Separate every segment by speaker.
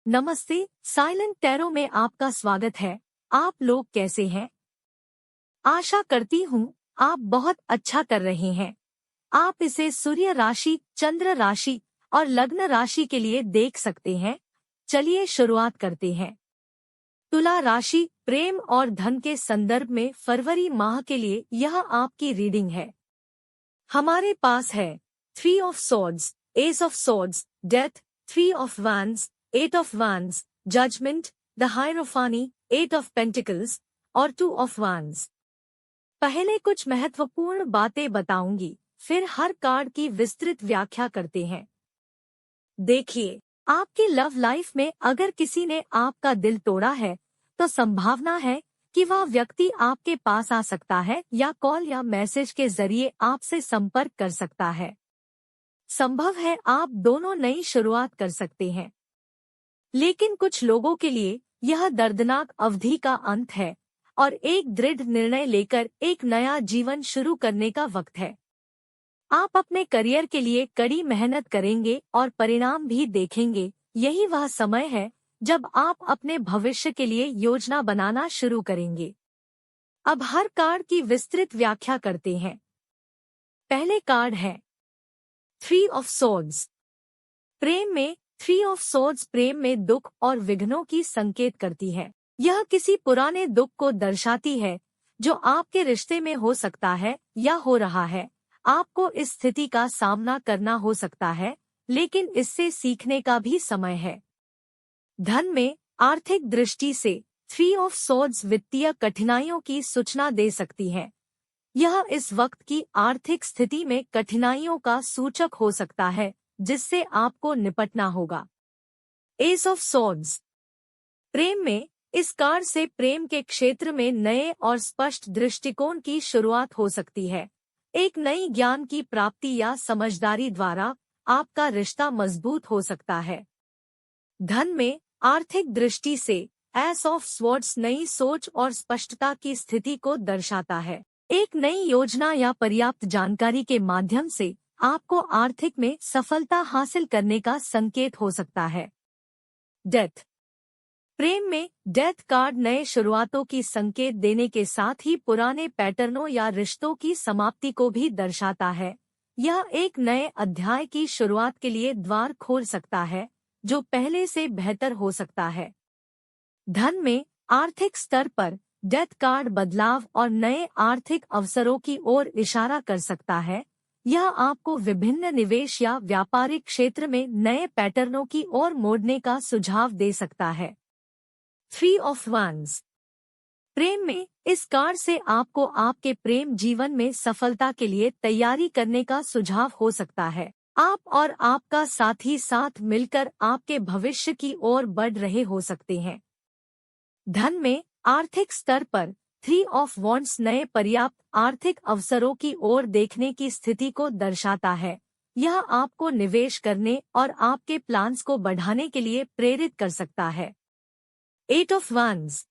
Speaker 1: नमस्ते, silent tarot में आपका स्वागत है। आप लोग कैसे हैं? आशा करती हूँ आप बहुत अच्छा कर रहे हैं। आप इसे सूर्य राशि, चंद्र राशि और लग्न राशि के लिए देख सकते हैं। चलिए शुरुआत करते हैं। तुला राशि, प्रेम और धन के संदर्भ में फरवरी माह के लिए यह आपकी रीडिंग है। हमारे पास है 3 of swords, ace of swords, death, 3 of wands, 8 of wands, judgment, the hierophant, 8 of pentacles और 2 ऑफ वैंड्स। पहले कुछ महत्वपूर्ण बातें बताऊंगी, फिर हर कार्ड की विस्तृत व्याख्या करते हैं। देखिए, आपकी लव लाइफ में अगर किसी ने आपका दिल तोड़ा है, तो संभावना है कि वह व्यक्ति आपके पास आ सकता है या कॉल या मैसेज के जरिए आपसे संपर्क कर सकता है। संभव है आप दोनों नई शुरुआत कर सकते हैं, लेकिन कुछ लोगों के लिए यह दर्दनाक अवधि का अंत है और एक दृढ़ निर्णय लेकर एक नया जीवन शुरू करने का वक्त है। आप अपने करियर के लिए कड़ी मेहनत करेंगे और परिणाम भी देखेंगे। यही वह समय है जब आप अपने भविष्य के लिए योजना बनाना शुरू करेंगे। अब हर कार्ड की विस्तृत व्याख्या करते हैं। पहले कार्ड है 3 ऑफ सॉर्ड्स। प्रेम में 3 ऑफ सॉर्ड्स प्रेम में दुख और विघ्नों की संकेत करती है। यह किसी पुराने दुख को दर्शाती है जो आपके रिश्ते में हो सकता है या हो रहा है। आपको इस स्थिति का सामना करना हो सकता है, लेकिन इससे सीखने का भी समय है। धन में आर्थिक दृष्टि से 3 ऑफ सॉर्ड्स वित्तीय कठिनाइयों की सूचना दे सकती है। यह इस वक्त की आर्थिक स्थिति में कठिनाइयों का सूचक हो सकता है, जिससे आपको निपटना होगा। S of swords. प्रेम में इस कार्ड से प्रेम के क्षेत्र में नए और स्पष्ट दृष्टिकोण की शुरुआत हो सकती है। एक नई ज्ञान की प्राप्ति या समझदारी द्वारा आपका रिश्ता मजबूत हो सकता है। धन में आर्थिक दृष्टि से एस ऑफ स्वॉर्ड्स नई सोच और स्पष्टता की स्थिति को दर्शाता है। एक नई योजना या पर्याप्त जानकारी के माध्यम से आपको आर्थिक में सफलता हासिल करने का संकेत हो सकता है। डेथ। प्रेम में डेथ कार्ड नए शुरुआतों की संकेत देने के साथ ही पुराने पैटर्नों या रिश्तों की समाप्ति को भी दर्शाता है। यह एक नए अध्याय की शुरुआत के लिए द्वार खोल सकता है, जो पहले से बेहतर हो सकता है। धन में आर्थिक स्तर पर डेथ कार्ड बदलाव और नए आर्थिक अवसरों की ओर इशारा कर सकता है। यह आपको विभिन्न निवेश या व्यापारिक क्षेत्र में नए पैटर्नों की ओर मोड़ने का सुझाव दे सकता है। 3 ऑफ वैंड्स। प्रेम में इस कार्ड से आपको आपके प्रेम जीवन में सफलता के लिए तैयारी करने का सुझाव हो सकता है। आप और आपका साथी साथ मिलकर आपके भविष्य की ओर बढ़ रहे हो सकते हैं। धन में आर्थिक स्तर पर 3 ऑफ वॉन्ड्स नए पर्याप्त आर्थिक अवसरों की ओर देखने की स्थिति को दर्शाता है। यह आपको निवेश करने और आपके प्लान्स को बढ़ाने के लिए प्रेरित कर सकता है। 8 ऑफ वैंड्स।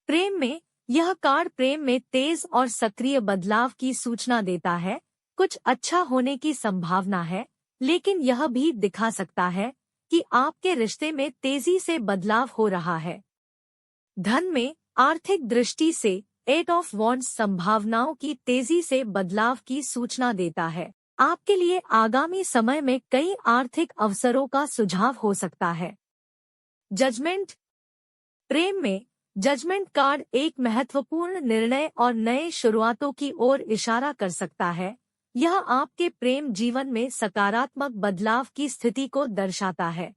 Speaker 1: प्रेम में यह कार्ड प्रेम में तेज और सक्रिय बदलाव की सूचना देता है। कुछ अच्छा होने की संभावना है, लेकिन यह भी दिखा सकता है कि आपके रिश्ते में तेजी से बदलाव हो रहा है। धन में आर्थिक दृष्टि से 8 ऑफ वॉन्ड्स संभावनाओं की तेजी से बदलाव की सूचना देता है। आपके लिए आगामी समय में कई आर्थिक अवसरों का सुझाव हो सकता है। जजमेंट। प्रेम में जजमेंट कार्ड एक महत्वपूर्ण निर्णय और नए शुरुआतों की ओर इशारा कर सकता है। यह आपके प्रेम जीवन में सकारात्मक बदलाव की स्थिति को दर्शाता है।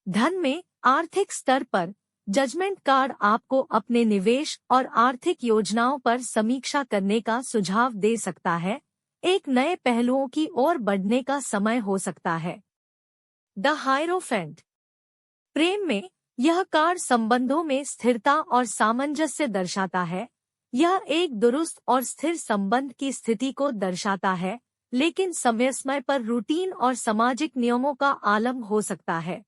Speaker 1: धन में आर्थिक स्तर पर जजमेंट कार्ड आपको अपने निवेश और आर्थिक योजनाओं पर समीक्षा करने का सुझाव दे सकता है। एक नए पहलुओं की ओर बढ़ने का समय हो सकता है। The hierophant. प्रेम में यह कार्ड संबंधों में स्थिरता और सामंजस्य दर्शाता है। यह एक दुरुस्त और स्थिर संबंध की स्थिति को दर्शाता है, लेकिन समय समय पर रूटीन और सामाजिक नियमों का आलम हो सकता है।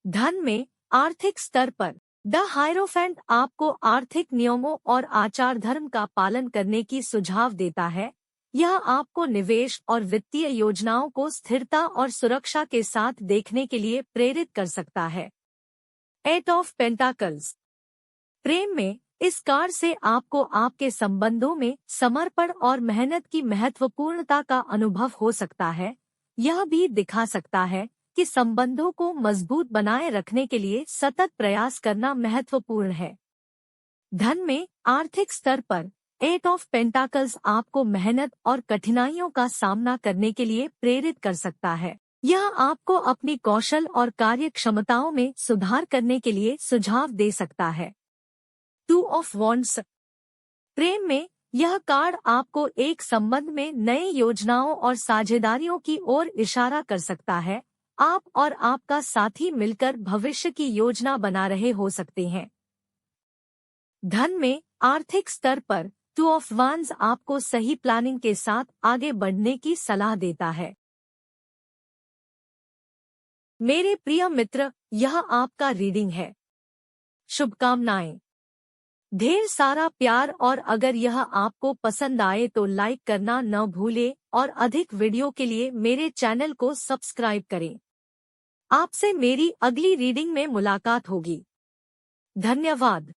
Speaker 1: धन में आर्थिक स्तर पर द हायरोफेंट आपको आर्थिक नियमों और आचार धर्म का पालन करने की सुझाव देता है। यह आपको निवेश और वित्तीय योजनाओं को स्थिरता और सुरक्षा के साथ देखने के लिए प्रेरित कर सकता है। 8 ऑफ पेंटाकल्स। प्रेम में इस कार्ड से आपको आपके संबंधों में समर्पण और मेहनत की महत्वपूर्णता का अनुभव हो सकता है। यह भी दिखा सकता है कि संबंधों को मजबूत बनाए रखने के लिए सतत प्रयास करना महत्वपूर्ण है। धन में आर्थिक स्तर पर 8 ऑफ पेंटाकल्स आपको मेहनत और कठिनाइयों का सामना करने के लिए प्रेरित कर सकता है। यह आपको अपनी कौशल और कार्य क्षमताओं में सुधार करने के लिए सुझाव दे सकता है। 2 ऑफ वॉन्ड्स। प्रेम में यह कार्ड आपको एक संबंध में नई योजनाओं और साझेदारियों की ओर इशारा कर सकता है। आप और आपका साथी मिलकर भविष्य की योजना बना रहे हो सकते हैं। धन में आर्थिक स्तर पर 2 ऑफ वांड्स आपको सही प्लानिंग के साथ आगे बढ़ने की सलाह देता है। मेरे प्रिय मित्र, यह आपका रीडिंग है। शुभकामनाएं। ढेर सारा प्यार, और अगर यह आपको पसंद आए तो लाइक करना न भूलें और अधिक वीडियो के लिए मेरे चैनल को सब्सक्राइब करें। आपसे मेरी अगली रीडिंग में मुलाकात होगी। धन्यवाद।